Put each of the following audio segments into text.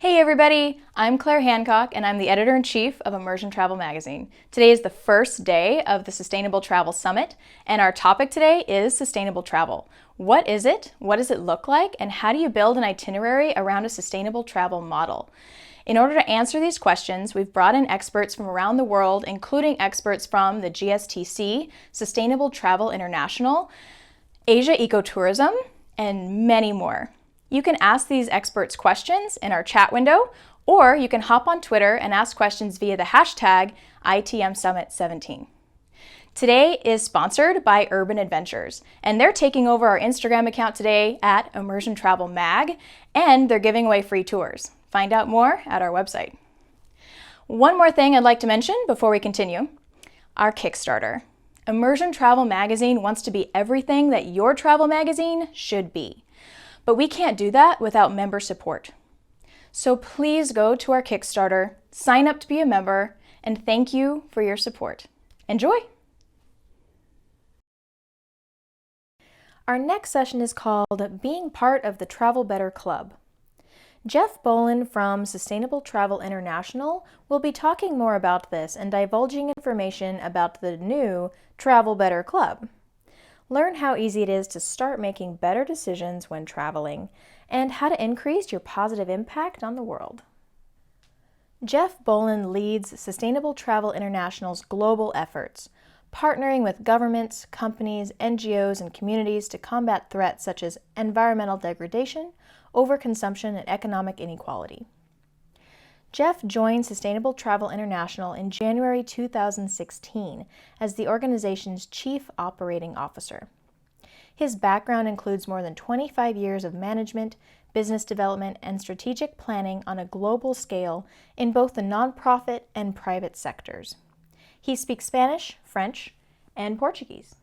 Hey everybody, I'm Claire Hancock and I'm the editor-in-chief of Immersion Travel Magazine. Today is the first day of the Sustainable Travel Summit, and our topic today is sustainable travel. What is it? What does it look like? And how do you build an itinerary around a sustainable travel model? In order to answer these questions, we've brought in experts from around the world, including experts from the GSTC, Sustainable Travel International, Asia Ecotourism, and many more. You can ask these experts questions in our chat window, or you can hop on Twitter and ask questions via the hashtag ITMSummit17. Today is sponsored by Urban Adventures, and they're taking over our Instagram account today at Immersion Travel Mag, and they're giving away free tours. Find out more at our website. One more thing I'd like to mention before we continue, our Kickstarter. Immersion Travel Magazine wants to be everything that your travel magazine should be. But we can't do that without member support. So please go to our Kickstarter, sign up to be a member, and thank you for your support. Enjoy! Our next session is called Being Part of the Travel Better Club. Jeff Bolin from Sustainable Travel International will be talking more about this and divulging information about the new Travel Better Club. Learn how easy it is to start making better decisions when traveling, and how to increase your positive impact on the world. Jeff Bolin leads Sustainable Travel International's global efforts, partnering with governments, companies, NGOs, and communities to combat threats such as environmental degradation, overconsumption, and economic inequality. Jeff joined Sustainable Travel International in January 2016 as the organization's Chief Operating Officer. His background includes more than 25 years of management, business development, and strategic planning on a global scale in both the nonprofit and private sectors. He speaks Spanish, French, and Portuguese.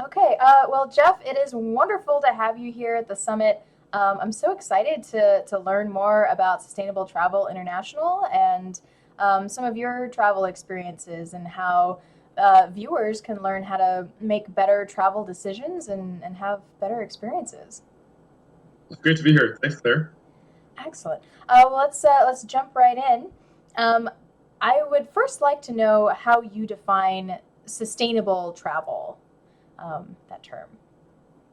Okay, well, Jeff, it is wonderful to have you here at the summit. I'm so excited to learn more about Sustainable Travel International and some of your travel experiences and how viewers can learn how to make better travel decisions and have better experiences. It's great to be here. Thanks, Claire. Excellent. Well, let's jump right in. I would first like to know how you define sustainable travel, that term.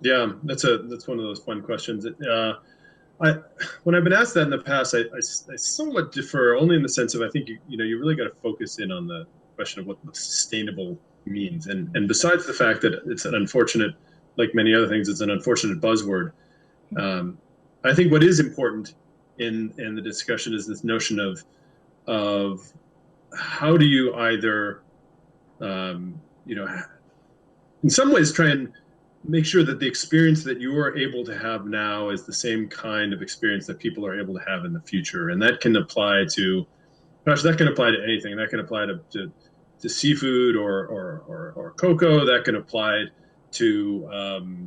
Yeah, that's one of those fun questions. When I've been asked that in the past, I somewhat differ, only in the sense of I think you really got to focus in on the question of what sustainable means, and besides the fact that it's an unfortunate, like many other things, it's an unfortunate buzzword. I think what is important in the discussion is this notion of how do you either in some ways try and make sure that the experience that you are able to have now is the same kind of experience that people are able to have in the future. And that can apply to, that can apply to anything. That can apply to seafood or cocoa. That can apply to,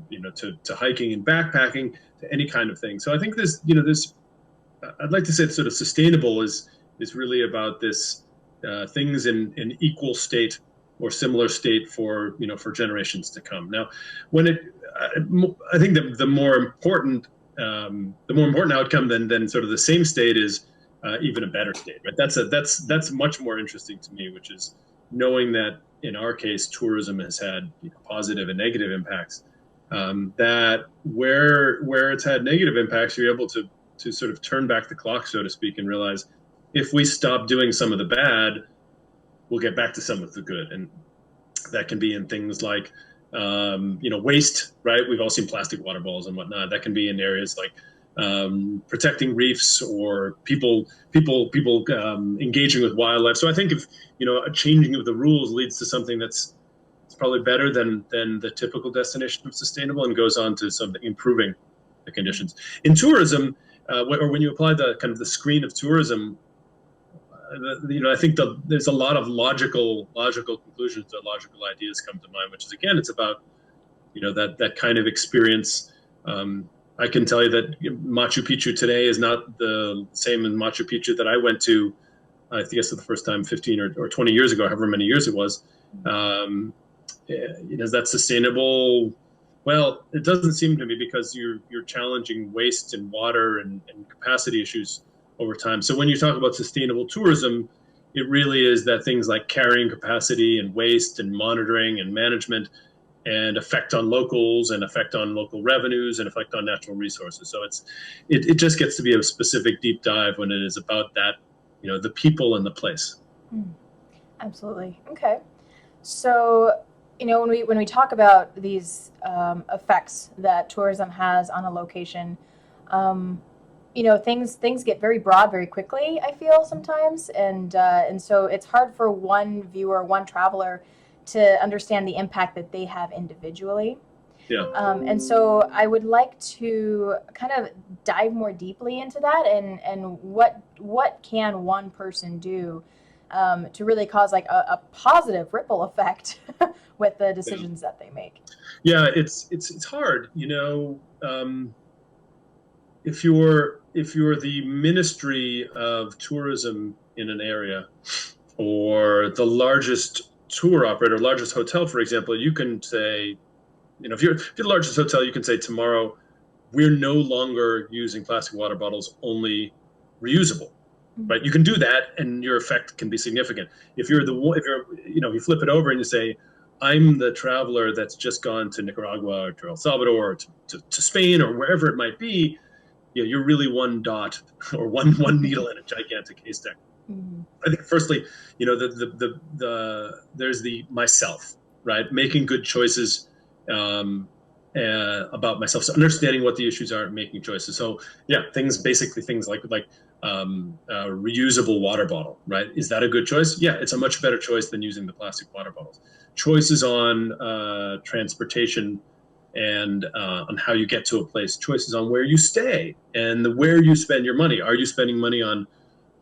to hiking and backpacking, to any kind of thing. So I think I'd like to say sort of sustainable is really about this, things in equal state or similar state for generations to come. Now, I think the more important outcome than sort of the same state is even a better state, right? That's much more interesting to me, which is knowing that in our case, tourism has had positive and negative impacts. That where it's had negative impacts, you're able to sort of turn back the clock, so to speak, and realize if we stop doing some of the bad, we'll get back to some of the good. And that can be in things like, waste, right? We've all seen plastic water balls and whatnot. That can be in areas like protecting reefs or people engaging with wildlife. So I think if, a changing of the rules leads to something it's probably better than the typical definition of sustainable and goes on to something improving the conditions. In tourism, or when you apply the kind of the screen of tourism, I think there's a lot of logical conclusions or logical ideas come to mind, which is, again, it's about, that kind of experience. I can tell you that Machu Picchu today is not the same as Machu Picchu that I went to, I guess, for the first time 15 or 20 years ago, however many years it was. Is that sustainable? Well, it doesn't seem to be, because you're challenging waste and water and capacity issues over time. So when you talk about sustainable tourism, it really is that things like carrying capacity and waste and monitoring and management and effect on locals and effect on local revenues and effect on natural resources. So it just gets to be a specific deep dive when it is about that, the people and the place. Absolutely. Okay. So, when we talk about these effects that tourism has on a location, things get very broad very quickly, I feel sometimes, and so it's hard for one viewer, one traveler, to understand the impact that they have individually. Yeah. And so I would like to kind of dive more deeply into that, and what can one person do to really cause like a positive ripple effect with the decisions that they make. Yeah, it's hard, if you're the Ministry of Tourism in an area, or the largest tour operator, largest hotel, for example, you can say, if you're the largest hotel, you can say tomorrow, we're no longer using plastic water bottles, only reusable. Right? You can do that, and your effect can be significant. If you're you flip it over and you say, I'm the traveler that's just gone to Nicaragua or to El Salvador or to Spain or wherever it might be, you're really one dot or one needle in a gigantic haystack. Mm-hmm. I think firstly, there's the myself, right? Making good choices about myself, so understanding what the issues are and making choices. So yeah, things like reusable water bottle, right? Is that a good choice? Yeah, it's a much better choice than using the plastic water bottles. Choices on transportation and on how you get to a place, choices on where you stay and where you spend your money. Are you spending money on,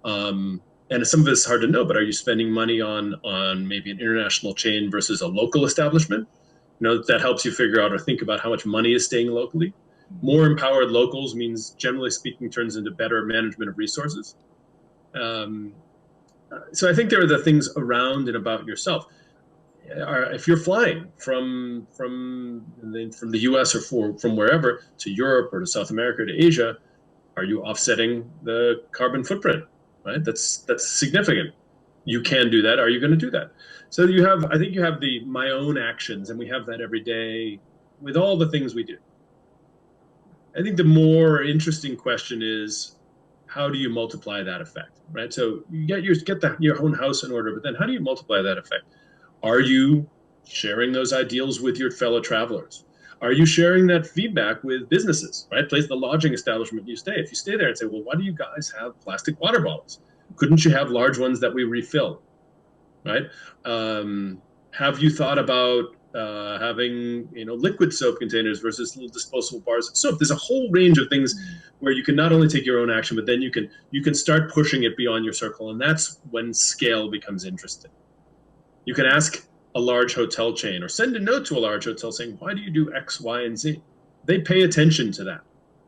and some of it's hard to know, but are you spending money on maybe an international chain versus a local establishment? That helps you figure out or think about how much money is staying locally. More empowered locals means, generally speaking, turns into better management of resources. So I think there are the things around and about yourself. If you're flying from the U.S. or from wherever to Europe or to South America or to Asia, are you offsetting the carbon footprint? Right, that's significant. You can do that. Are you going to do that? So I think you have my own actions, and we have that every day with all the things we do. I think the more interesting question is, how do you multiply that effect, right? So you get your own house in order, but then how do you multiply that effect? Are you sharing those ideals with your fellow travelers? Are you sharing that feedback with businesses, right? The lodging establishment you stay. If you stay there and say, well, why do you guys have plastic water bottles? Couldn't you have large ones that we refill, right? Have you thought about having liquid soap containers versus little disposable bars of soap? There's a whole range of things where you can not only take your own action, but then you can start pushing it beyond your circle, and that's when scale becomes interesting. You can ask a large hotel chain or send a note to a large hotel saying, why do you do X, Y, and Z? They pay attention to that.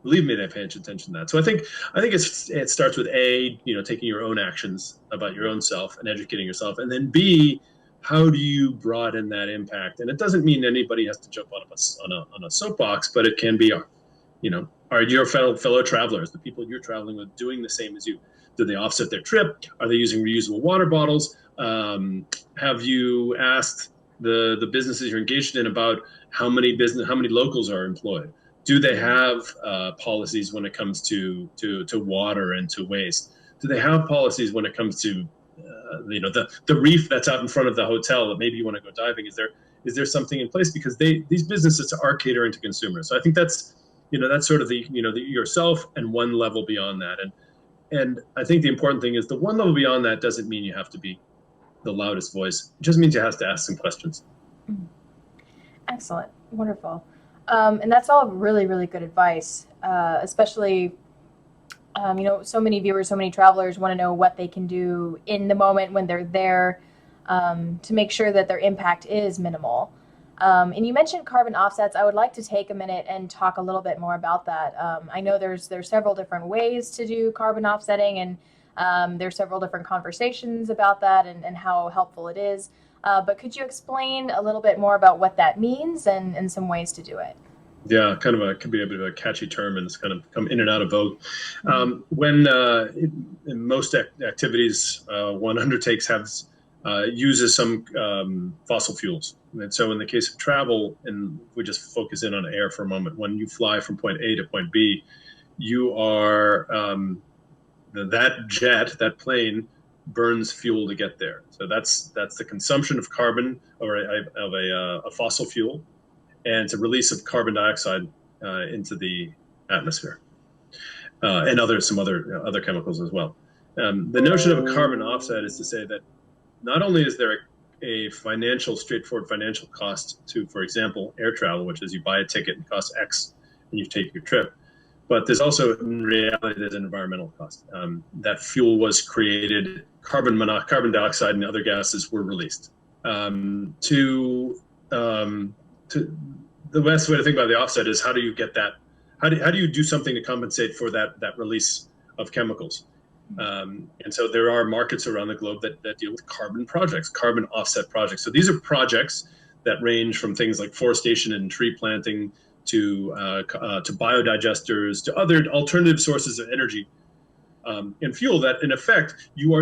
Believe me, they pay attention to that. So I think it starts with A, taking your own actions about your own self and educating yourself, and then B, how do you broaden that impact? And it doesn't mean anybody has to jump on a soapbox, but it can be, are your fellow travelers, the people you're traveling with, doing the same as you? Do they offset their trip? Are they using reusable water bottles? Have you asked the businesses you're engaged in about how many locals are employed? Do they have policies when it comes to water and to waste? Do they have policies when it comes to the reef that's out in front of the hotel that maybe you want to go diving? Is there something in place? Because these businesses are catering to consumers. So I think that's sort of the yourself and one level beyond that. And I think the important thing is the one level beyond that doesn't mean you have to be the loudest voice. It just means you have to ask some questions. Excellent. Wonderful. And that's all really, really good advice, especially, so many viewers, so many travelers want to know what they can do in the moment when they're there to make sure that their impact is minimal. And you mentioned carbon offsets. I would like to take a minute and talk a little bit more about that. I know there's several different ways to do carbon offsetting, and there's several different conversations about that and how helpful it is. But could you explain a little bit more about what that means and some ways to do it? Yeah, kind of could be a bit of a catchy term, and it's kind of come in and out of vogue. Mhm. In most activities one undertakes uses some fossil fuels, and so in the case of travel, and we just focus in on air for a moment, when you fly from point A to point B, you are that plane burns fuel to get there. So that's the consumption of carbon of a fossil fuel, and it's a release of carbon dioxide into the atmosphere, and some other chemicals as well. The notion of a carbon offset is to say that not only is there a straightforward financial cost to, for example, air travel, which is you buy a ticket and costs X and you take your trip, but there's also, in reality, there's an environmental cost. That fuel was created, carbon dioxide and other gases were released. To the best way to think about the offset is, how do you get that? How do you do something to compensate for that release of chemicals? And so there are markets around the globe that deal with carbon projects, carbon offset projects. So these are projects that range from things like forestation and tree planting to biodigesters, to other alternative sources of energy and fuel, that in effect you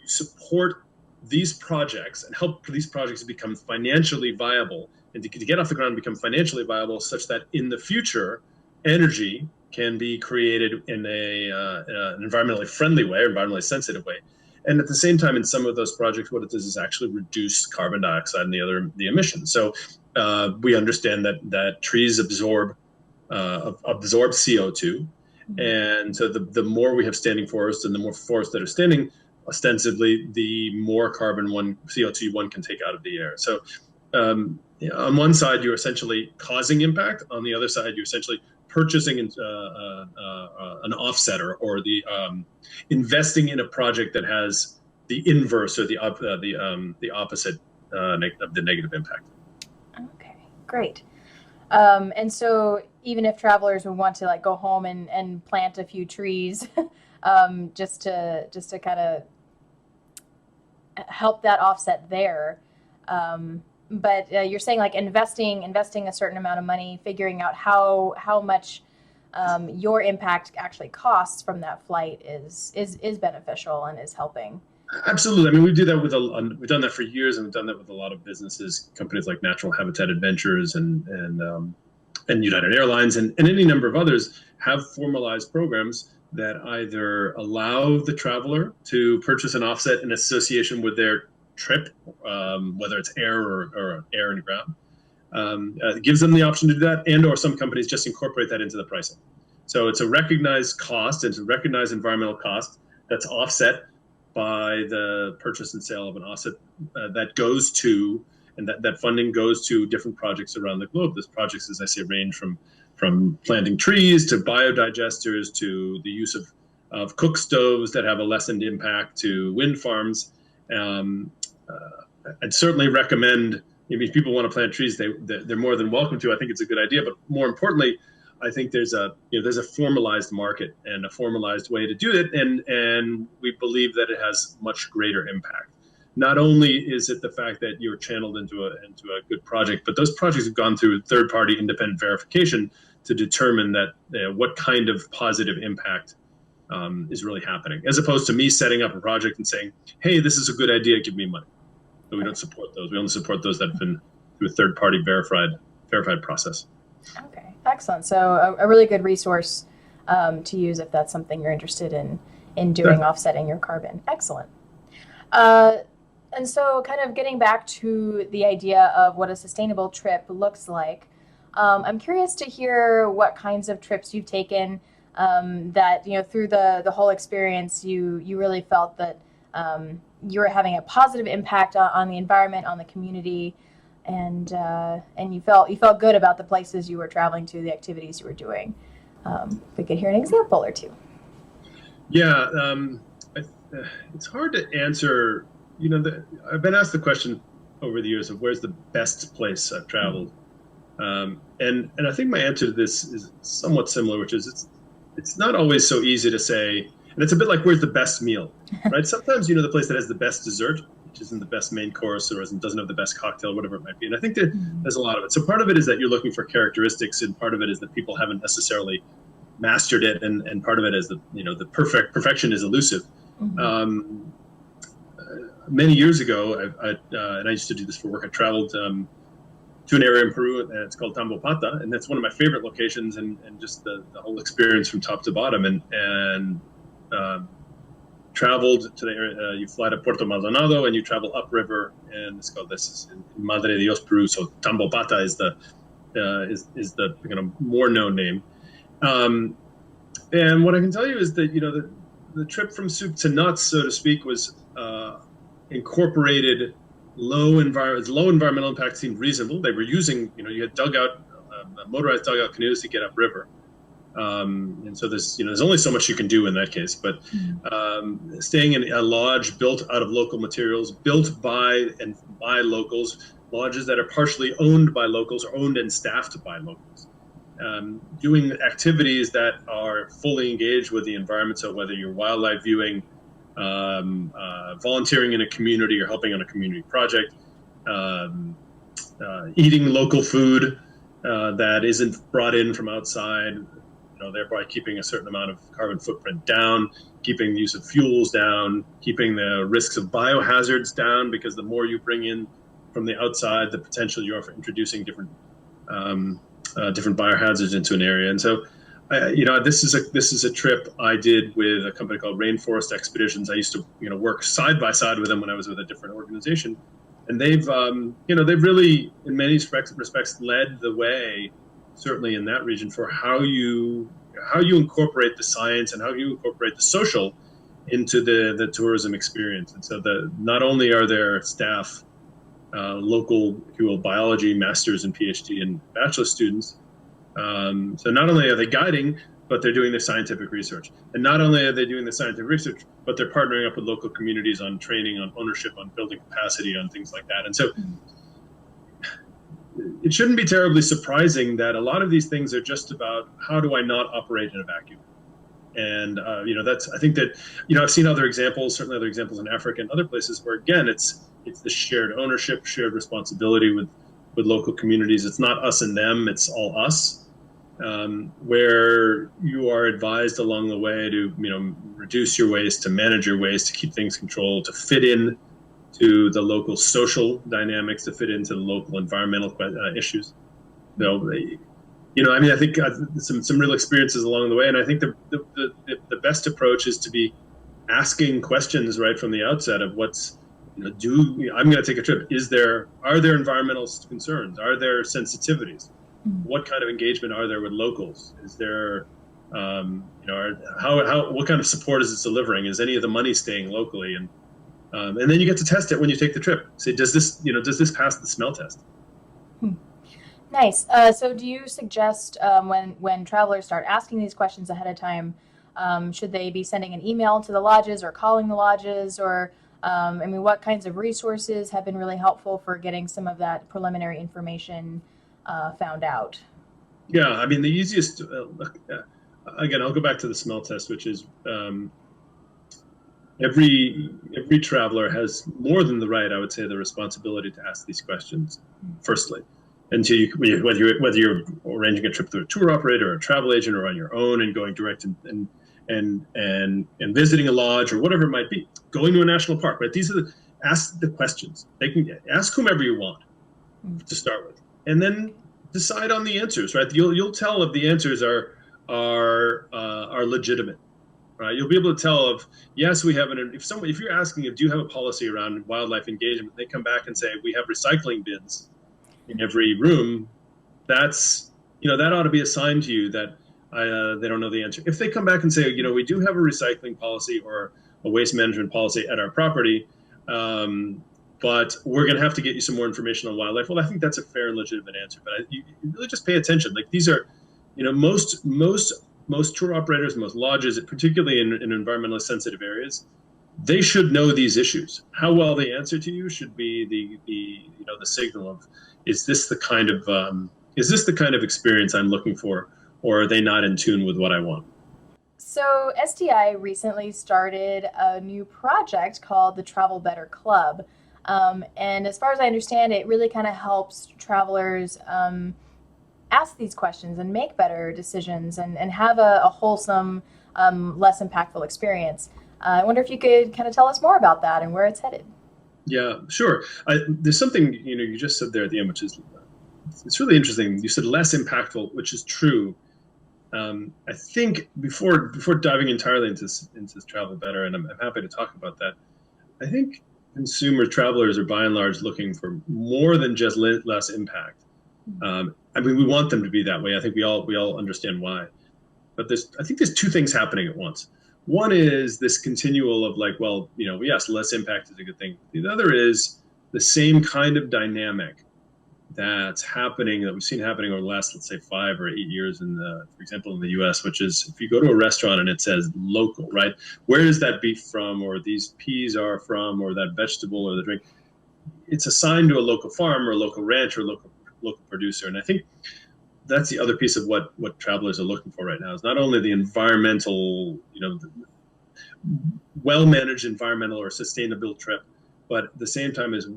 support these projects and help these projects to become financially viable, and to get off the ground and become financially viable, such that in the future energy can be created in an environmentally friendly way, or environmentally sensitive way. And at the same time, in some of those projects, what it does is actually reduce carbon dioxide and the emissions. So we understand that trees absorb CO2, and so the more we have standing forests, and the more forests that are standing, ostensibly, the more CO2 one can take out of the air. So on one side, you're essentially causing impact. On the other side, you're essentially purchasing an offsetter, or the investing in a project that has the inverse, or the opposite of the negative impact. Okay, great. And so even if travelers would want to like go home and plant a few trees, just to kind of help that offset there. But you're saying like investing a certain amount of money, figuring out how much your impact actually costs from that flight is beneficial and is helping. Absolutely. I mean, we've done that for years, and we've done that with a lot of businesses, companies like Natural Habitat Adventures and United Airlines, and any number of others have formalized programs that either allow the traveler to purchase an offset in association with their trip, whether it's air or air and ground. It gives them the option to do that, or some companies just incorporate that into the pricing. So it's a recognized cost, it's a recognized environmental cost that's offset by the purchase and sale of an offset that goes to, and that funding goes to different projects around the globe. Those projects, as I say, range from planting trees to biodigesters, to the use of cook stoves that have a lessened impact, to wind farms. I'd certainly recommend, if people want to plant trees, they're more than welcome to. I think it's a good idea, but more importantly, I think there's a formalized market and a formalized way to do it, and we believe that it has much greater impact. Not only is it the fact that you're channeled into a good project, but those projects have gone through third-party independent verification to determine that what kind of positive impact is really happening, as opposed to me setting up a project and saying, "Hey, this is a good idea, give me money." But we don't support those. We only support those that have been through a third-party verified process. Okay, excellent. So a really good resource to use if that's something you're interested in doing, Sure. offsetting your carbon. Excellent. Uh, and so kind of getting back to the idea of what a sustainable trip looks like, I'm curious to hear what kinds of trips you've taken that, through the whole experience, you really felt that you were having a positive impact on the environment, on the community, and you felt good about the places you were traveling to, the activities you were doing. If we could hear an example or two. Yeah, it's hard to answer. I've been asked the question over the years of where's the best place I've traveled, and I think my answer to this is somewhat similar, which is it's not always so easy to say, and it's a bit like where's the best meal, right? Sometimes the place that has the best dessert which isn't the best main course or doesn't have the best cocktail, whatever it might be. And I think that there's a lot of it. So part of it is that you're looking for characteristics, and part of it is that people haven't necessarily mastered it, and part of it is that the perfection is elusive. Mm-hmm. Many years ago, and I used to do this for work. I traveled to an area in Peru, and it's called Tambopata, and that's one of my favorite locations, and just the whole experience from top to bottom, and traveled to the area. You fly to Puerto Maldonado, and you travel upriver, and this is in Madre de Dios, Peru. So Tambopata is the more known name. And what I can tell you is that the trip from soup to nuts, so to speak, was incorporated low environmental impact. Seemed reasonable. They were using, you had motorized dugout canoes to get upriver. And so there's only so much you can do in that case, but staying in a lodge built out of local materials, built by locals, lodges that are partially owned by locals or owned and staffed by locals, doing activities that are fully engaged with the environment. So whether you're wildlife viewing, volunteering in a community or helping on a community project, eating local food that isn't brought in from outside, thereby keeping a certain amount of carbon footprint down, keeping the use of fuels down, keeping the risks of biohazards down, because the more you bring in from the outside, the potential you are for introducing different biohazards into an area. And so, this is a trip I did with a company called Rainforest Expeditions. I used to, work side by side with them when I was with a different organization, and they've really, in many respects, led the way, certainly in that region, for how you incorporate the science and how you incorporate the social into the tourism experience. And so not only are there staff, local, if you will, biology masters and PhD and bachelor students, so not only are they guiding, but they're doing their scientific research. And not only are they doing the scientific research, but they're partnering up with local communities on training, on ownership, on building capacity, on things like that. And so it shouldn't be terribly surprising that a lot of these things are just about, how do I not operate in a vacuum? And, I think that, I've seen other examples, certainly other examples in Africa and other places where, again, it's the shared ownership, shared responsibility with local communities. It's not us and them, it's all us, where you are advised along the way to, reduce your waste, to manage your waste, to keep things controlled, to fit in to the local social dynamics, to fit into the local environmental issues. I think some real experiences along the way, and I think the best approach is to be asking questions right from the outset of what's, I'm going to take a trip. Are there environmental concerns? Are there sensitivities? Mm-hmm. What kind of engagement are there with locals? Is there, what kind of support is it delivering? Is any of the money staying locally? And then you get to test it when you take the trip. Say, does this pass the smell test? Nice. So do you suggest when travelers start asking these questions ahead of time, should they be sending an email to the lodges or calling the lodges, or what kinds of resources have been really helpful for getting some of that preliminary information found out? Yeah, the easiest, again, I'll go back to the smell test, which is every traveler has more than the right, I would say, the responsibility to ask these questions, firstly. And so whether you're arranging a trip through a tour operator or a travel agent or on your own and going direct and visiting a lodge or whatever it might be, going to a national park, right? Ask the questions. They can ask whomever you want to start with, and then decide on the answers, right? You'll tell if the answers are legitimate, right? You'll be able to tell yes, we have if you're asking do you have a policy around wildlife engagement, they come back and say we have recycling bins in every room, that ought to be a sign to you that they don't know the answer. If they come back and say, we do have a recycling policy or a waste management policy at our property, but we're going to have to get you some more information on wildlife. Well, I think that's a fair and legitimate answer. But you really just pay attention. Like these are, most tour operators, most lodges, particularly in environmentally sensitive areas, they should know these issues. How well they answer to you should be the signal of, is this the kind of experience I'm looking for, or are they not in tune with what I want? So STI recently started a new project called the Travel Better Club. And as far as I understand, it really kind of helps travelers ask these questions and make better decisions and have a wholesome, less impactful experience. I wonder if you could kind of tell us more about that and where it's headed. Yeah, sure. There's something you just said there at the end, which is it's really interesting. You said less impactful, which is true. I think before diving entirely into this travel better, and I'm happy to talk about that. I think consumer travelers are by and large looking for more than just less impact. I mean, we want them to be that way. I think we all understand why. But I think there's two things happening at once. One is this continual of like, well, yes, less impact is a good thing. The other is the same kind of dynamic that's happening that we've seen happening over the last, let's say, 5 or 8 years for example, in the U.S., which is if you go to a restaurant and it says local, right? Where is that beef from, or these peas are from, or that vegetable, or the drink? It's assigned to a local farm or a local ranch or a local producer, and I think that's the other piece of what travelers are looking for right now is not only the environmental, well managed environmental or sustainable trip, but at the same time is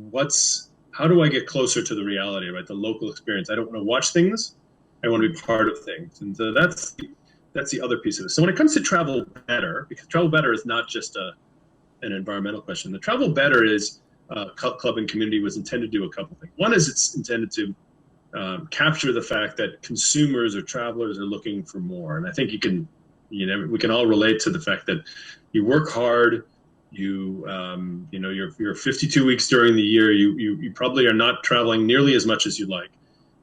how do I get closer to the reality, right? The local experience. I don't want to watch things. I want to be part of things. And so that's the other piece of it. So when it comes to travel better, because travel better is not just an environmental question. The travel better is club and community was intended to do a couple things. One is it's intended to capture the fact that consumers or travelers are looking for more. And I think we can all relate to the fact that you work hard, you're 52 weeks during the year, you probably are not traveling nearly as much as you'd like.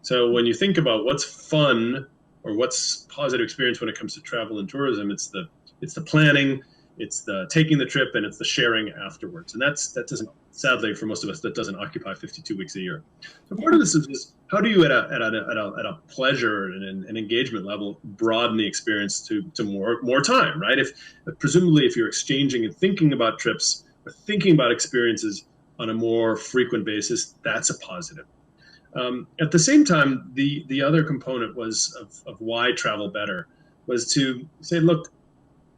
So when you think about what's fun or what's positive experience when it comes to travel and tourism, it's the planning, it's the taking the trip, and it's the sharing afterwards. And that doesn't, sadly for most of us, that doesn't occupy 52 weeks a year. So part of this is just how do you at a pleasure and an engagement level broaden the experience to more time, right? Presumably if you're exchanging and thinking about trips or thinking about experiences on a more frequent basis, that's a positive. At the same time, the other component was of why travel better was to say, look,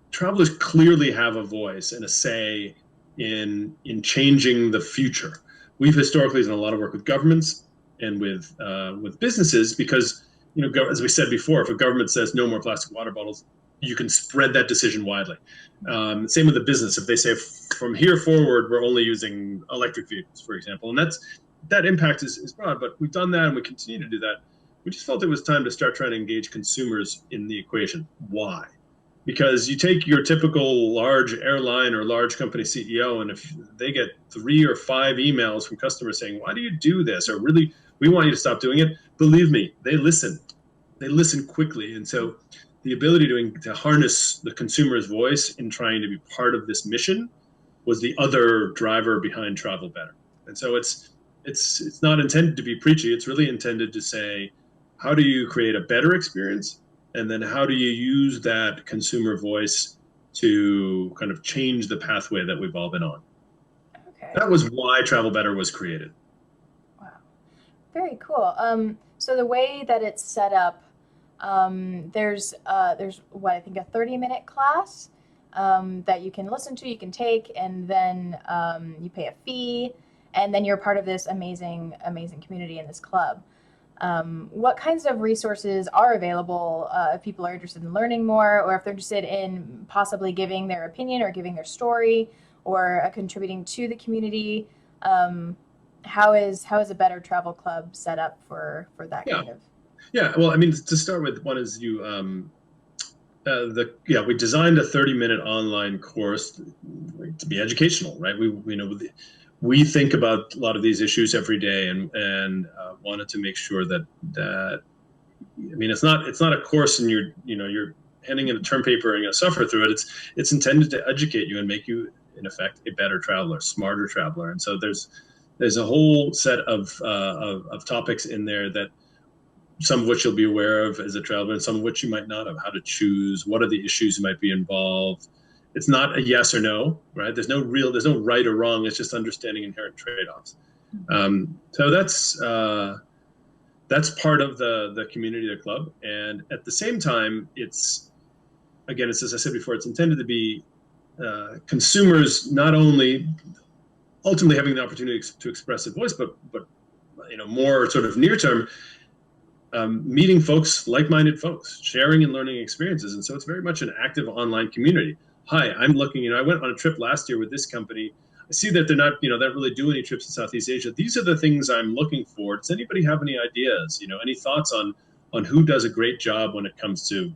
travelers clearly have a voice and a say in changing the future. We've historically done a lot of work with governments and with businesses because, as we said before, if a government says no more plastic water bottles, you can spread that decision widely. Same with the business. If they say from here forward, we're only using electric vehicles, for example, and that impact is broad, but we've done that and we continue to do that. We just felt it was time to start trying to engage consumers in the equation. Why? Because you take your typical large airline or large company CEO, and if they get 3 or 5 emails from customers saying, why do you do this? Or really, we want you to stop doing it. Believe me, they listen. They listen quickly. And so the ability to harness the consumer's voice in trying to be part of this mission was the other driver behind Travel Better. And so it's not intended to be preachy. It's really intended to say, how do you create a better experience? And then how do you use that consumer voice to kind of change the pathway that we've all been on? Okay. That was why Travel Better was created. Wow. Very cool. So the way that it's set up, there's what I think a 30-minute class that you can listen to, you can take, and then you pay a fee, and then you're part of this amazing community in this club. What kinds of resources are available if people are interested in learning more, or if they're interested in possibly giving their opinion or giving their story or contributing to the community? How is a Better Travel Club set up for that kind of? Yeah, well, I mean, to start with, one is we designed a 30-minute online course to be educational, right? We think about a lot of these issues every day, and wanted to make sure that I mean, it's not a course and you're handing in a term paper and you suffer through it. It's intended to educate you and make you, in effect, a better traveler, smarter traveler. And so there's a whole set of topics in there that some of which you'll be aware of as a traveler, and some of which you might not have. How to choose, what are the issues might be involved. It's not a yes or no, right? There's no right or wrong. It's just understanding inherent trade-offs. So that's part of the community of the club. And at the same time, it's as I said before, it's intended to be consumers not only ultimately having the opportunity to express a voice, but more sort of near term, meeting folks, like-minded folks, sharing and learning experiences. And so it's very much an active online community. Hi, I'm looking, I went on a trip last year with this company. I see that they're not, they don't really do any trips to Southeast Asia. These are the things I'm looking for. Does anybody have any ideas? Any thoughts on who does a great job when it comes to,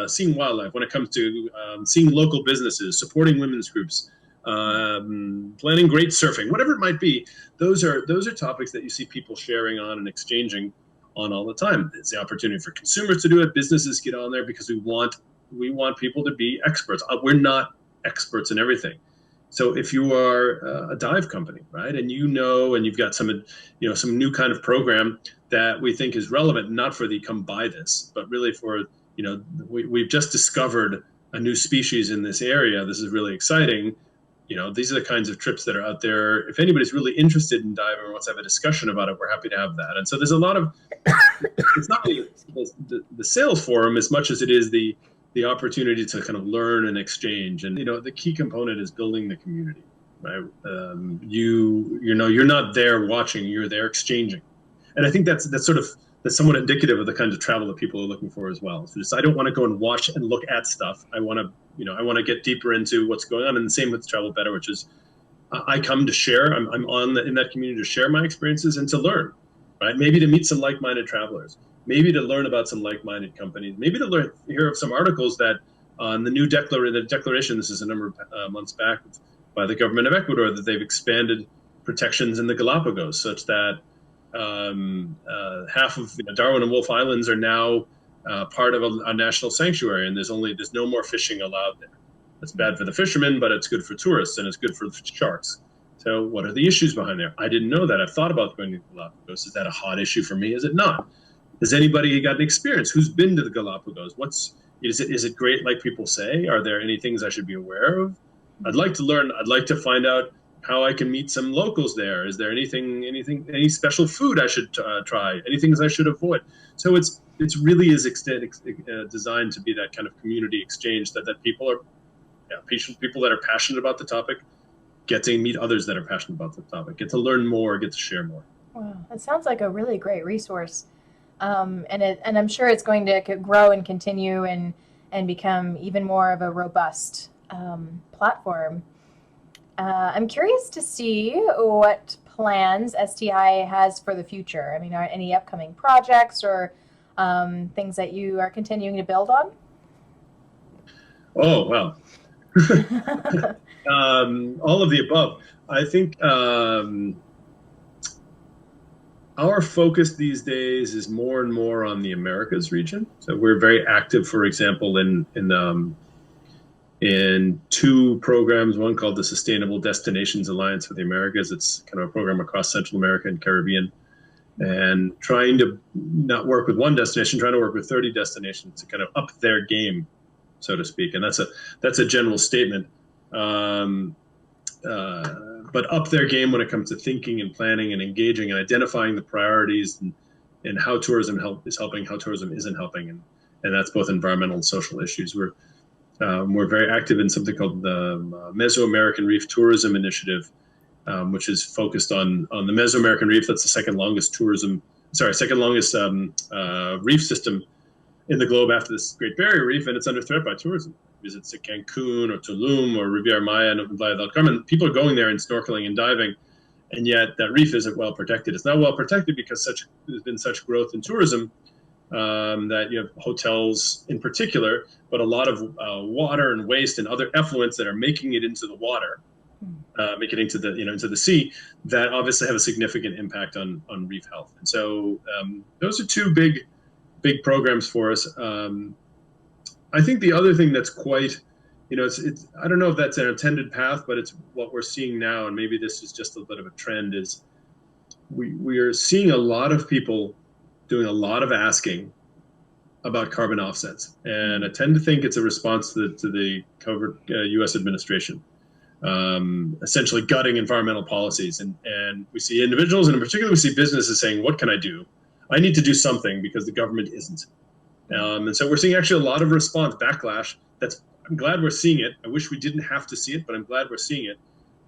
seeing wildlife, when it comes to seeing local businesses, supporting women's groups, planning great surfing, whatever it might be. Those are topics that you see people sharing on and exchanging on all the time. It's the opportunity for consumers to do it. Businesses get on there because we want people to be experts. We're not experts in everything. So if you are a dive company, right, and and you've got some new kind of program that we think is relevant, not for the come buy this, but really for, we've just discovered a new species in this area. This is really exciting. These are the kinds of trips that are out there. If anybody's really interested in diving or wants to have a discussion about it, we're happy to have that. And so there's a lot of, it's not really the sales forum as much as it is the opportunity to kind of learn and exchange. And, the key component is building the community, right? You're not there watching, you're there exchanging. And I think that's somewhat indicative of the kinds of travel that people are looking for as well. So I don't want to go and watch and look at stuff. I want to get deeper into what's going on. And the same with Travel Better, which is I come to share. I'm in that community to share my experiences and to learn, right? Maybe to meet some like-minded travelers, maybe to learn about some like-minded companies, maybe to hear of some articles that on the new declaration, this is a number of months back by the government of Ecuador, that they've expanded protections in the Galapagos such that half of Darwin and Wolf Islands are now part of a national sanctuary, and there's no more fishing allowed there. It's bad for the fishermen, but it's good for tourists and it's good for the sharks. So what are the issues behind there? I didn't know that. I've thought about going to Galapagos. Is that a hot issue for me? Is it not? Has anybody got an experience? Who's been to the Galapagos? Is it great like people say? Are there any things I should be aware of? I'd like to learn. I'd like to find out how I can meet some locals there. Is there any special food I should try? Any things I should avoid? So it's really is designed to be that kind of community exchange that people are, people that are passionate about the topic get to meet others that are passionate about the topic, get to learn more, get to share more. Wow, that sounds like a really great resource, and I'm sure it's going to grow and continue and become even more of a robust platform. I'm curious to see what plans STI has for the future. I mean, are any upcoming projects or things that you are continuing to build on? Oh, well, all of the above. I think our focus these days is more and more on the Americas region. So we're very active, for example, in two programs, one called the Sustainable Destinations Alliance for the Americas. It's kind of a program across Central America and Caribbean, and trying to not work with one destination, trying to work with 30 destinations to kind of up their game, so to speak. And that's a general statement. But up their game when it comes to thinking and planning and engaging and identifying the priorities and how tourism is helping, how tourism isn't helping. And that's both environmental and social issues. We're very active in something called the Mesoamerican Reef Tourism Initiative, which is focused on the Mesoamerican Reef. That's the second longest reef system in the globe after this Great Barrier Reef, and it's under threat by tourism. Visits to Cancun or Tulum or Riviera Maya and Playa del Carmen, people are going there and snorkeling and diving, and yet that reef isn't well protected. It's not well protected because there's been such growth in tourism that you have hotels in particular, but a lot of water and waste and other effluents that are making it into the water, making it into the sea, that obviously have a significant impact on reef health. And so those are two big programs for us. I think the other thing that's quite, it's I don't know if that's an intended path, but it's what we're seeing now, and maybe this is just a bit of a trend, is we are seeing a lot of people doing a lot of asking about carbon offsets. And I tend to think it's a response to the covert U.S. administration, essentially gutting environmental policies. And we see individuals, and in particular, we see businesses saying, what can I do? I need to do something because the government isn't. And so we're seeing actually a lot of response, backlash. I'm glad we're seeing it. I wish we didn't have to see it, but I'm glad we're seeing it.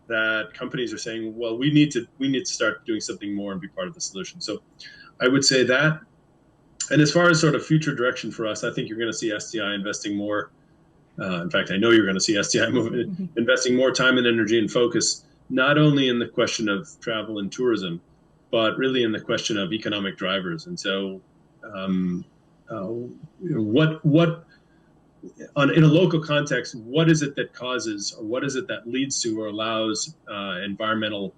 that companies are saying, well, we need to start doing something more and be part of the solution. So I would say that. And as far as sort of future direction for us, I think you're going to see STI investing more. In fact, I know you're going to see STI investing more time and energy and focus, not only in the question of travel and tourism, but really in the question of economic drivers. And so, what in a local context, what is it that causes, or what is it that leads to or allows environmental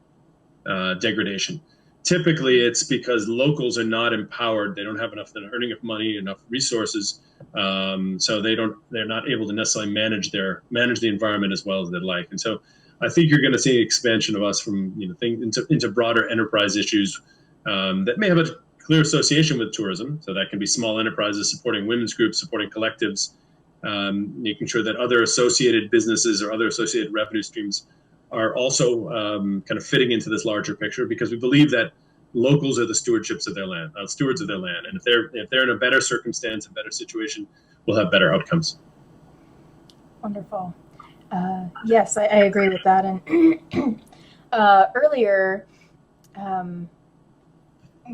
degradation? Typically, it's because locals are not empowered. They don't have enough, they're not earning enough money, enough resources, so they're not able to necessarily manage the environment as well as they'd like. And so, I think you're going to see expansion of us from into broader enterprise issues that may have a clear association with tourism. So that can be small enterprises supporting women's groups, supporting collectives, making sure that other associated businesses or other associated revenue streams are also kind of fitting into this larger picture, because we believe that locals are the stewards of their land, and if they're in a better circumstance, a better situation, we'll have better outcomes. Wonderful. Yes, I agree with that. And earlier,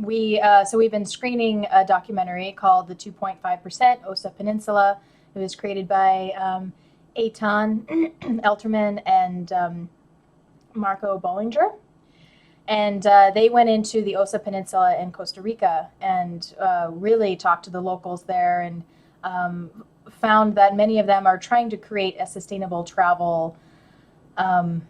we've been screening a documentary called The 2.5% Osa Peninsula. It was created by Eitan Elterman and Marco Bollinger. And they went into the Osa Peninsula in Costa Rica and really talked to the locals there, and found that many of them are trying to create a sustainable travel, a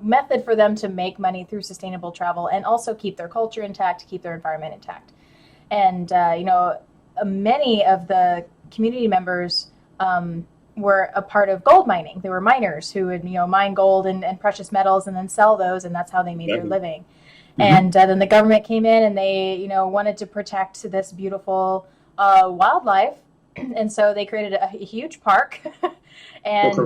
method for them to make money through sustainable travel and also keep their culture intact, keep their environment intact. And, many of the community members were a part of gold mining. They were miners who would, mine gold and precious metals and then sell those, and that's how they made their living. Mm-hmm. And then the government came in and they, wanted to protect this beautiful wildlife, and so they created a huge park. And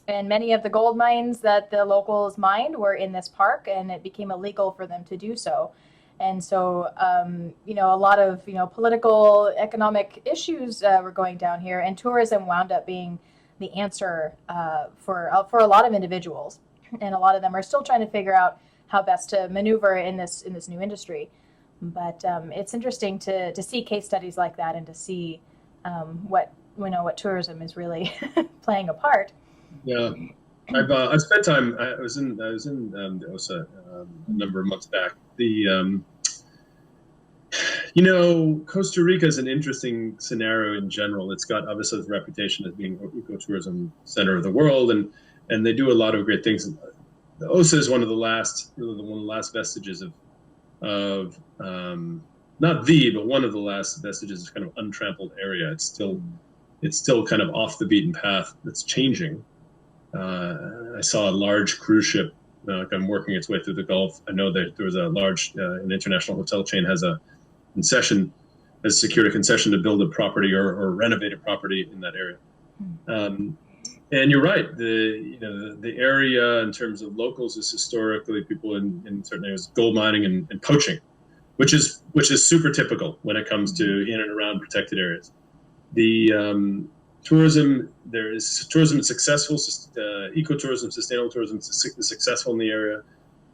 and many of the gold mines that the locals mined were in this park, and it became illegal for them to do so. And so, a lot of, political, economic issues were going down here, and tourism wound up being the answer for a lot of individuals. And a lot of them are still trying to figure out how best to maneuver in this new industry. But it's interesting to see case studies like that and to see what tourism is really playing a part. Yeah. I've spent time. I was in the OSA a number of months back. Costa Rica is an interesting scenario in general. It's got obviously the reputation as being an ecotourism center of the world, and they do a lot of great things. The OSA is one of the last vestiges of but one of the last vestiges of kind of untrampled area. It's still kind of off the beaten path. That's changing. I saw a large cruise ship kind of working its way through the Gulf. I know that there was a large an international hotel chain has secured a concession to build a property or renovate a property in that area. And you're right. The area in terms of locals is historically people in certain areas gold mining and poaching, which is super typical when it comes to in and around protected areas. The tourism is successful. Ecotourism, sustainable tourism is successful in the area,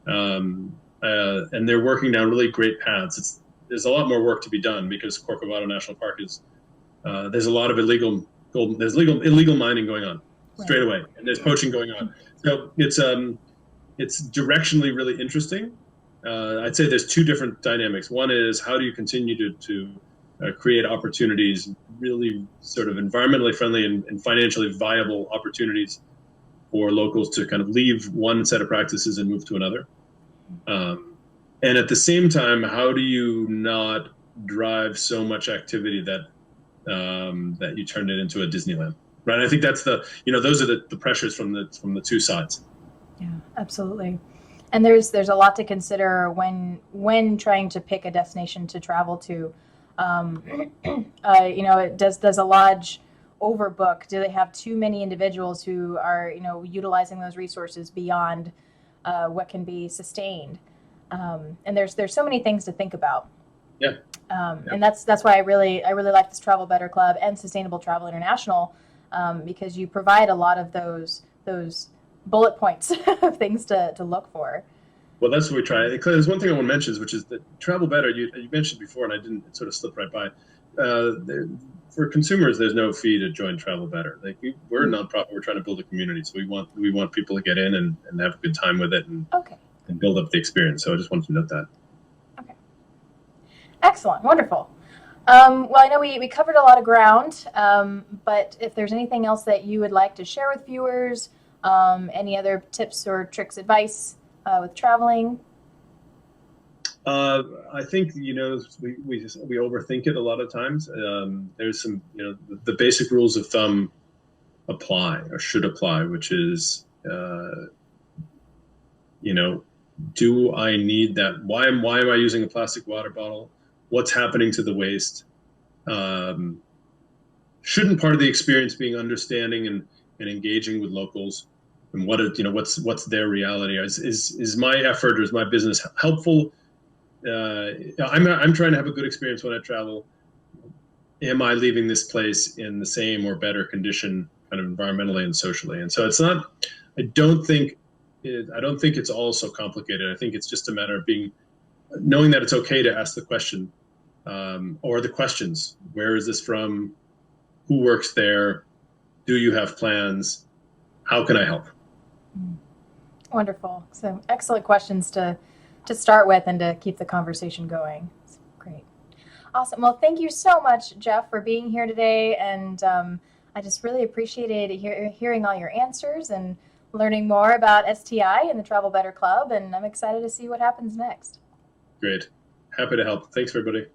and they're working down really great paths. There's a lot more work to be done because Corcovado National Park is there's a lot of illegal mining going on straight away, and there's poaching going on. So it's directionally really interesting. I'd say there's two different dynamics. One is how do you continue to create opportunities, really sort of environmentally friendly and financially viable opportunities for locals to kind of leave one set of practices and move to another. And at the same time, how do you not drive so much activity that you turn it into a Disneyland, right? I think that's those are the pressures from the two sides. Yeah, absolutely. And there's a lot to consider when trying to pick a destination to travel to. Does a lodge overbook? Do they have too many individuals who are utilizing those resources beyond what can be sustained? And there's so many things to think about. Yeah. And that's why I really like this Travel Better Club and Sustainable Travel International, because you provide a lot of those bullet points of things to look for. Well, that's what we try. There's one thing I want to mention, which is that Travel Better, you mentioned before, and I didn't, it sort of slipped right by. For consumers, there's no fee to join Travel Better. Like we're a nonprofit, we're trying to build a community, so we want people to get in and have a good time with it Okay. and build up the experience. So I just wanted to note that. Okay. Excellent. Wonderful. Well, I know we covered a lot of ground, but if there's anything else that you would like to share with viewers, any other tips or tricks, advice with traveling? I think we overthink it a lot of times. There's some the basic rules of thumb apply or should apply, which is do I need that? Why am I using a plastic water bottle? What's happening to the waste? Shouldn't part of the experience being understanding and engaging with locals and what's their reality? Is my effort or is my business helpful? I'm trying to have a good experience when I travel. Am I leaving this place in the same or better condition, kind of environmentally and socially? And so it's not. I don't think it's all so complicated. I think it's just a matter of knowing that it's okay to ask the question, or the questions. Where is this from? Who works there? Do you have plans? How can I help? Wonderful. So excellent questions to start with and to keep the conversation going. It's great. Awesome. Well, thank you so much, Jeff, for being here today. And I just really appreciated hearing all your answers and learning more about STI and the Travel Better Club. And I'm excited to see what happens next. Great. Happy to help. Thanks, everybody.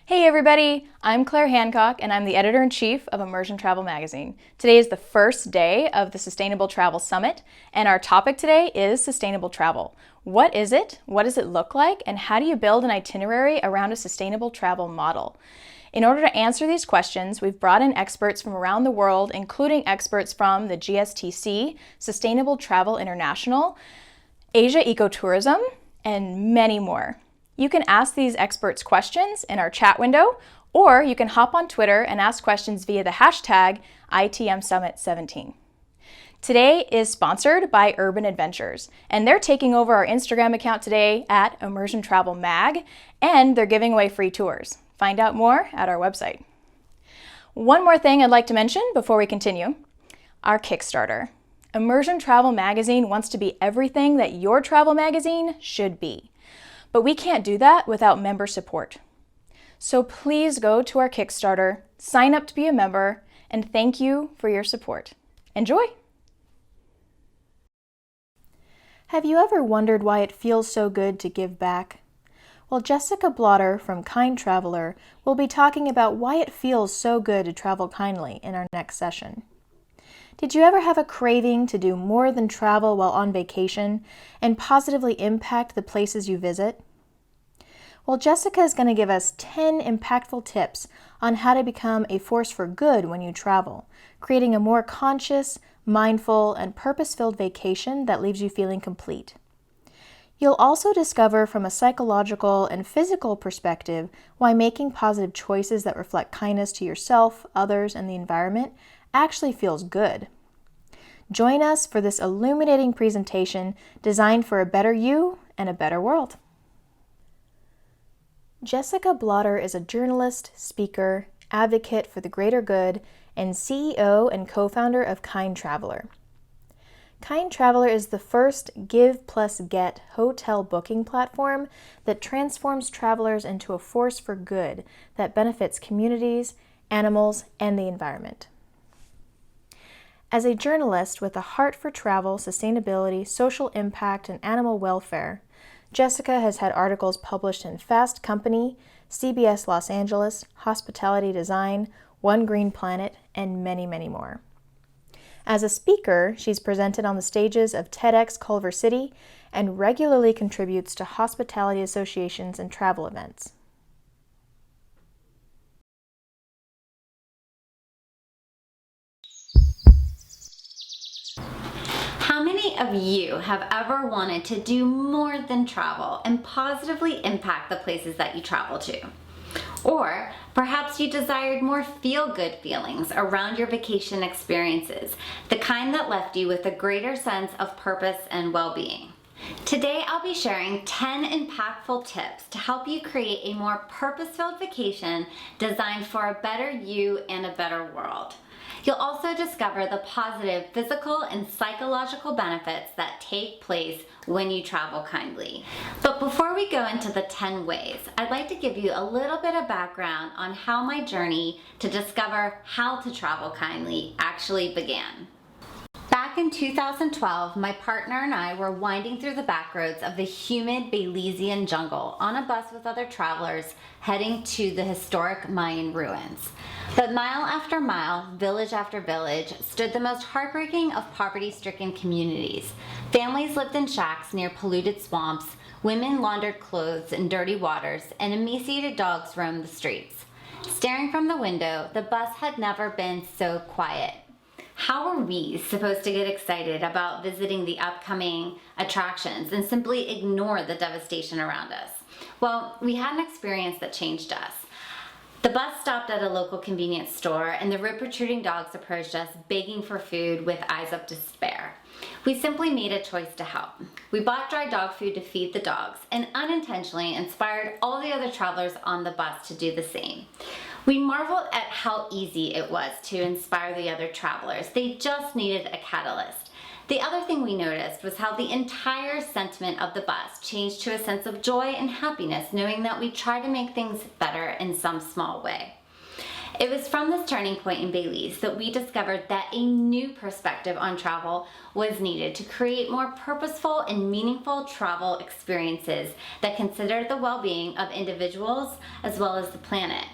Hey everybody, I'm Claire Hancock and I'm the editor-in-chief of Immersion Travel Magazine. Today is the first day of the Sustainable Travel Summit, and our topic today is sustainable travel. What is it? What does it look like? And how do you build an itinerary around a sustainable travel model? In order to answer these questions, we've brought in experts from around the world, including experts from the GSTC, Sustainable Travel International, Asia Ecotourism, and many more. You can ask these experts questions in our chat window, or you can hop on Twitter and ask questions via the hashtag ITMSummit17. Today is sponsored by Urban Adventures, and they're taking over our Instagram account today at Immersion Travel Mag, and they're giving away free tours. Find out more at our website. One more thing I'd like to mention before we continue, our Kickstarter. Immersion Travel Magazine wants to be everything that your travel magazine should be. But we can't do that without member support. So please go to our Kickstarter, sign up to be a member, and thank you for your support. Enjoy! Have you ever wondered why it feels so good to give back? Well, Jessica Blotter from Kind Traveler will be talking about why it feels so good to travel kindly in our next session. Did you ever have a craving to do more than travel while on vacation and positively impact the places you visit? Well, Jessica is going to give us 10 impactful tips on how to become a force for good when you travel, creating a more conscious, mindful, and purpose-filled vacation that leaves you feeling complete. You'll also discover from a psychological and physical perspective why making positive choices that reflect kindness to yourself, others, and the environment actually feels good. Join us for this illuminating presentation designed for a better you and a better world. Jessica Blotter is a journalist, speaker, advocate for the greater good, and CEO and co-founder of Kind Traveler. Kind Traveler is the first Give Plus Get hotel booking platform that transforms travelers into a force for good that benefits communities, animals, and the environment. As a journalist with a heart for travel, sustainability, social impact, and animal welfare, Jessica has had articles published in Fast Company, CBS Los Angeles, Hospitality Design, One Green Planet, and many, many more. As a speaker, she's presented on the stages of TEDx Culver City and regularly contributes to hospitality associations and travel events. How many of you have ever wanted to do more than travel and positively impact the places that you travel to? Or perhaps you desired more feel-good feelings around your vacation experiences, the kind that left you with a greater sense of purpose and well-being. Today I'll be sharing 10 impactful tips to help you create a more purpose-filled vacation designed for a better you and a better world. You'll also discover the positive physical and psychological benefits that take place when you travel kindly. But before we go into the 10 ways, I'd like to give you a little bit of background on how my journey to discover how to travel kindly actually began. Back in 2012, my partner and I were winding through the back roads of the humid Belizean jungle on a bus with other travelers heading to the historic Mayan ruins. But mile after mile, village after village, stood the most heartbreaking of poverty-stricken communities. Families lived in shacks near polluted swamps, women laundered clothes in dirty waters, and emaciated dogs roamed the streets. Staring from the window, the bus had never been so quiet. How are we supposed to get excited about visiting the upcoming attractions and simply ignore the devastation around us? Well, we had an experience that changed us. The bus stopped at a local convenience store and the rib protruding dogs approached us begging for food with eyes of despair. We simply made a choice to help. We bought dry dog food to feed the dogs and unintentionally inspired all the other travelers on the bus to do the same. We marveled at how easy it was to inspire the other travelers. They just needed a catalyst. The other thing we noticed was how the entire sentiment of the bus changed to a sense of joy and happiness, knowing that we try to make things better in some small way. It was from this turning point in Belize that we discovered that a new perspective on travel was needed to create more purposeful and meaningful travel experiences that consider the well-being of individuals as well as the planet.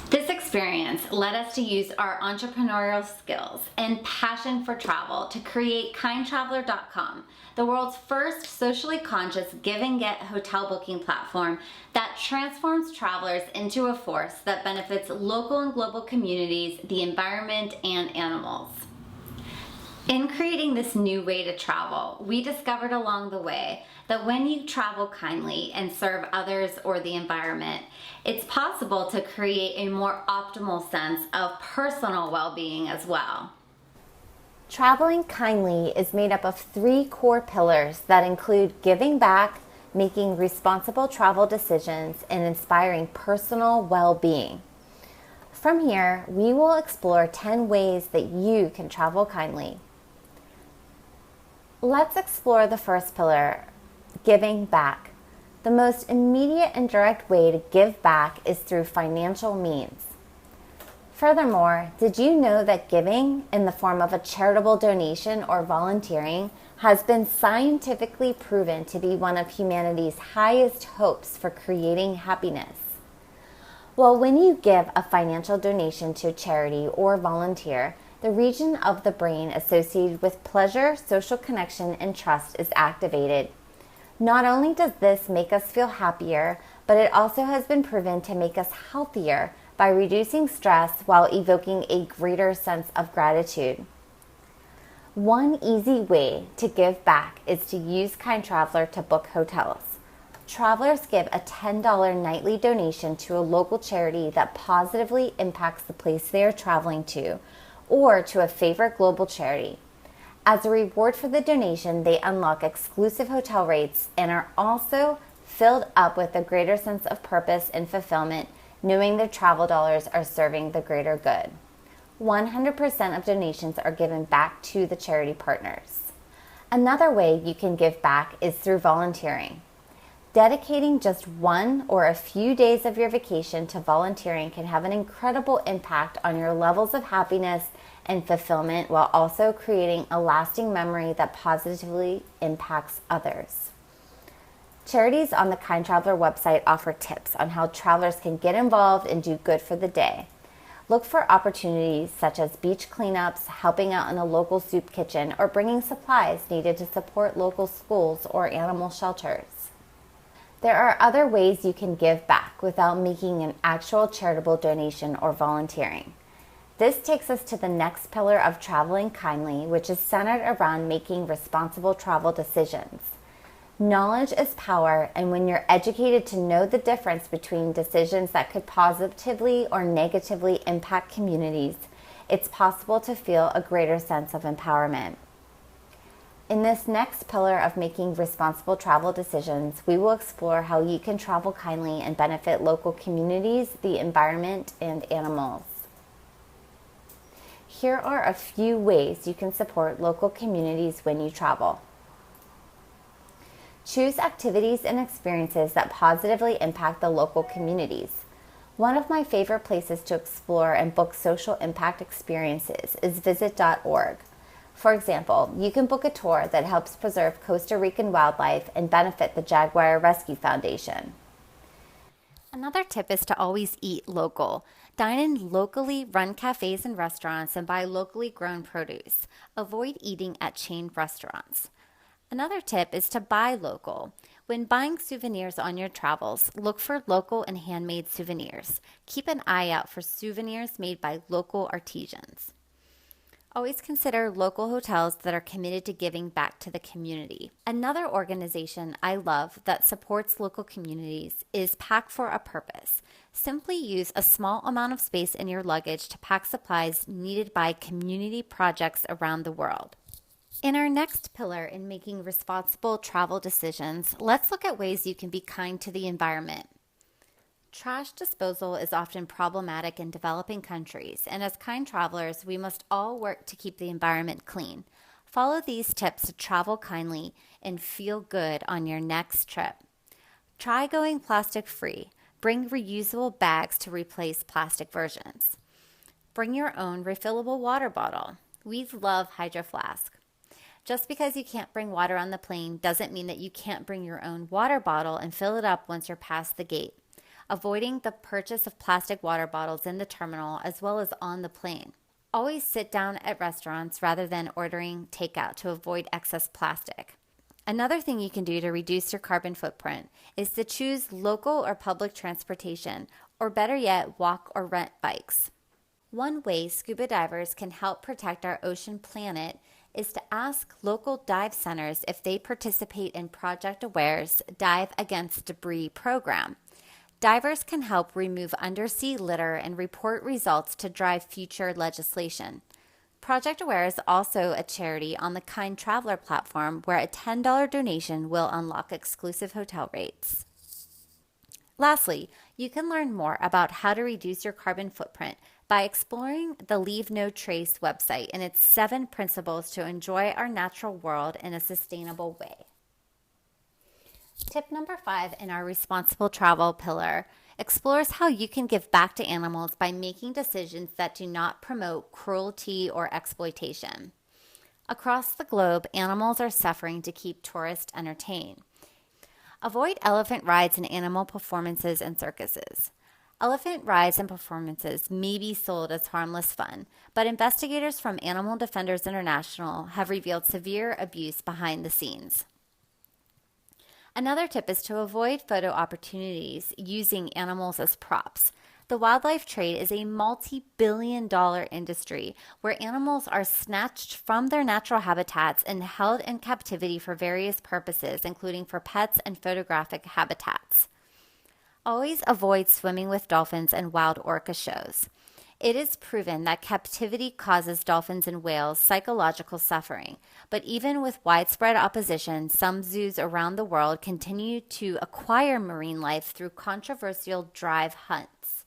This experience led us to use our entrepreneurial skills and passion for travel to create kindtraveler.com, the world's first socially conscious give and get hotel booking platform that transforms travelers into a force that benefits local and global communities, the environment, and animals. In creating this new way to travel, we discovered along the way that when you travel kindly and serve others or the environment, it's possible to create a more optimal sense of personal well-being as well. Traveling kindly is made up of 3 core pillars that include giving back, making responsible travel decisions, and inspiring personal well-being. From here, we will explore 10 ways that you can travel kindly. Let's explore the first pillar, giving back. The most immediate and direct way to give back is through financial means. Furthermore, did you know that giving in the form of a charitable donation or volunteering has been scientifically proven to be one of humanity's highest hopes for creating happiness? Well, when you give a financial donation to a charity or volunteer, the region of the brain associated with pleasure, social connection, and trust is activated. Not only does this make us feel happier, but it also has been proven to make us healthier by reducing stress while evoking a greater sense of gratitude. One easy way to give back is to use Kind Traveler to book hotels. Travelers give a $10 nightly donation to a local charity that positively impacts the place they are traveling to, or to a favorite global charity. As a reward for the donation, they unlock exclusive hotel rates and are also filled up with a greater sense of purpose and fulfillment, knowing their travel dollars are serving the greater good. 100% of donations are given back to the charity partners. Another way you can give back is through volunteering. Dedicating just 1 or a few days of your vacation to volunteering can have an incredible impact on your levels of happiness and fulfillment, while also creating a lasting memory that positively impacts others. Charities on the Kind Traveler website offer tips on how travelers can get involved and do good for the day. Look for opportunities such as beach cleanups, helping out in a local soup kitchen, or bringing supplies needed to support local schools or animal shelters. There are other ways you can give back without making an actual charitable donation or volunteering. This takes us to the next pillar of traveling kindly, which is centered around making responsible travel decisions. Knowledge is power, and when you're educated to know the difference between decisions that could positively or negatively impact communities, it's possible to feel a greater sense of empowerment. In this next pillar of making responsible travel decisions, we will explore how you can travel kindly and benefit local communities, the environment, and animals. Here are a few ways you can support local communities when you travel. Choose activities and experiences that positively impact the local communities. One of my favorite places to explore and book social impact experiences is visit.org. For example, you can book a tour that helps preserve Costa Rican wildlife and benefit the Jaguar Rescue Foundation. Another tip is to always eat local. Dine in locally run cafes and restaurants and buy locally grown produce. Avoid eating at chain restaurants. Another tip is to buy local. When buying souvenirs on your travels, look for local and handmade souvenirs. Keep an eye out for souvenirs made by local artisans. Always consider local hotels that are committed to giving back to the community. Another organization I love that supports local communities is Pack for a Purpose. Simply use a small amount of space in your luggage to pack supplies needed by community projects around the world. In our next pillar in making responsible travel decisions, let's look at ways you can be kind to the environment. Trash disposal is often problematic in developing countries, and as kind travelers, we must all work to keep the environment clean. Follow these tips to travel kindly and feel good on your next trip. Try going plastic free. Bring reusable bags to replace plastic versions. Bring your own refillable water bottle. We love Hydro Flask. Just because you can't bring water on the plane doesn't mean that you can't bring your own water bottle and fill it up once you're past the gate, avoiding the purchase of plastic water bottles in the terminal as well as on the plane. Always sit down at restaurants rather than ordering takeout to avoid excess plastic. Another thing you can do to reduce your carbon footprint is to choose local or public transportation, or better yet, walk or rent bikes. One way scuba divers can help protect our ocean planet is to ask local dive centers if they participate in Project Aware's Dive Against Debris program. Divers can help remove undersea litter and report results to drive future legislation. Project Aware is also a charity on the Kind Traveler platform where a $10 donation will unlock exclusive hotel rates. Lastly, you can learn more about how to reduce your carbon footprint by exploring the Leave No Trace website and its 7 principles to enjoy our natural world in a sustainable way. Tip number 5 in our responsible travel pillar explores how you can give back to animals by making decisions that do not promote cruelty or exploitation. Across the globe, animals are suffering to keep tourists entertained. Avoid elephant rides and animal performances and circuses. Elephant rides and performances may be sold as harmless fun, but investigators from Animal Defenders International have revealed severe abuse behind the scenes. Another tip is to avoid photo opportunities using animals as props. The wildlife trade is a multi-billion-dollar industry where animals are snatched from their natural habitats and held in captivity for various purposes, including for pets and photographic habitats. Always avoid swimming with dolphins and wild orca shows. It is proven that captivity causes dolphins and whales psychological suffering, but even with widespread opposition, some zoos around the world continue to acquire marine life through controversial drive hunts.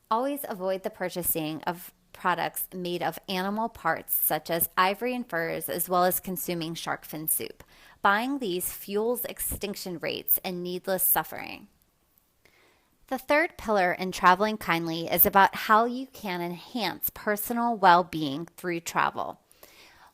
Always avoid the purchasing of products made of animal parts such as ivory and furs, as well as consuming shark fin soup. Buying these fuels extinction rates and needless suffering. The third pillar in Traveling Kindly is about how you can enhance personal well-being through travel.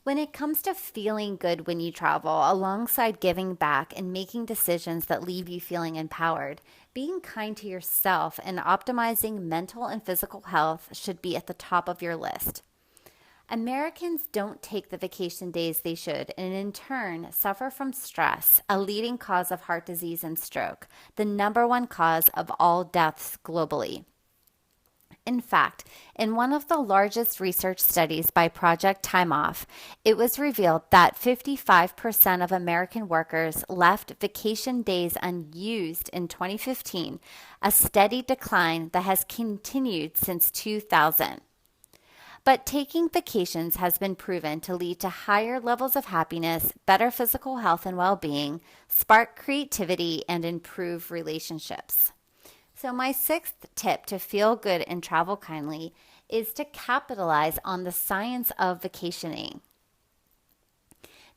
When it comes to feeling good when you travel, alongside giving back and making decisions that leave you feeling empowered, being kind to yourself and optimizing mental and physical health should be at the top of your list. Americans don't take the vacation days they should, and in turn suffer from stress, a leading cause of heart disease and stroke, the number one cause of all deaths globally. In fact, in one of the largest research studies by Project Time Off, it was revealed that 55% of American workers left vacation days unused in 2015, a steady decline that has continued since 2000. But taking vacations has been proven to lead to higher levels of happiness, better physical health and well-being, spark creativity, and improve relationships. So my 6th tip to feel good and travel kindly is to capitalize on the science of vacationing.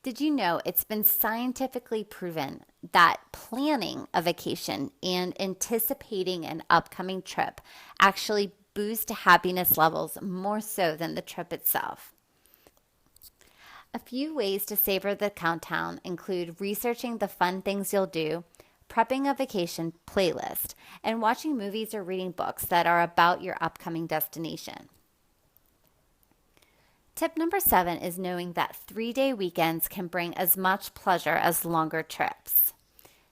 Did you know it's been scientifically proven that planning a vacation and anticipating an upcoming trip actually boost happiness levels more so than the trip itself? A few ways to savor the countdown include researching the fun things you'll do, prepping a vacation playlist, and watching movies or reading books that are about your upcoming destination. Tip number 7 is knowing that 3-day weekends can bring as much pleasure as longer trips.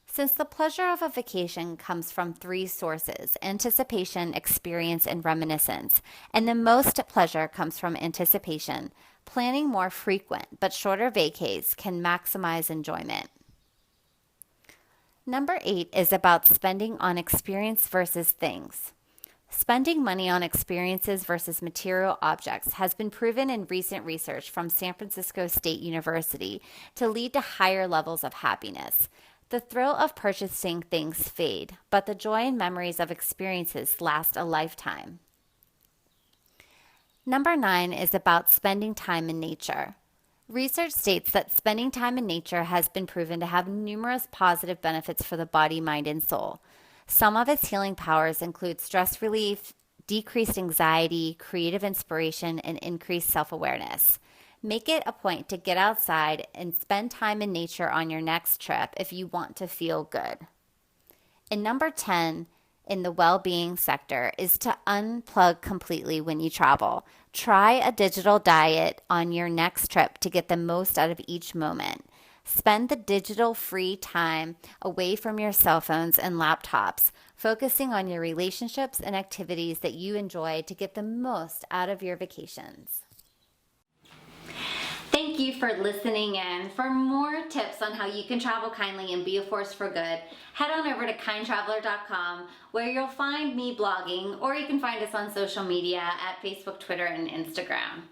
Since the pleasure of a vacation comes from 3 sources: anticipation, experience, and reminiscence, and the most pleasure comes from anticipation, planning more frequent but shorter vacays can maximize enjoyment. Number 8 is about spending on experience versus things. Spending money on experiences versus material objects has been proven in recent research from San Francisco State University to lead to higher levels of happiness. The thrill of purchasing things fade, but the joy and memories of experiences last a lifetime. Number 9 is about spending time in nature. Research states that spending time in nature has been proven to have numerous positive benefits for the body, mind, and soul. Some of its healing powers include stress relief, decreased anxiety, creative inspiration, and increased self-awareness. Make it a point to get outside and spend time in nature on your next trip if you want to feel good. And number 10 in the well-being sector is to unplug completely when you travel. Try a digital diet on your next trip to get the most out of each moment. Spend the digital free time away from your cell phones and laptops, focusing on your relationships and activities that you enjoy to get the most out of your vacations. Thank you for listening in. For more tips on how you can travel kindly and be a force for good, head on over to kindtraveler.com, where you'll find me blogging, or you can find us on social media at Facebook, Twitter, and Instagram.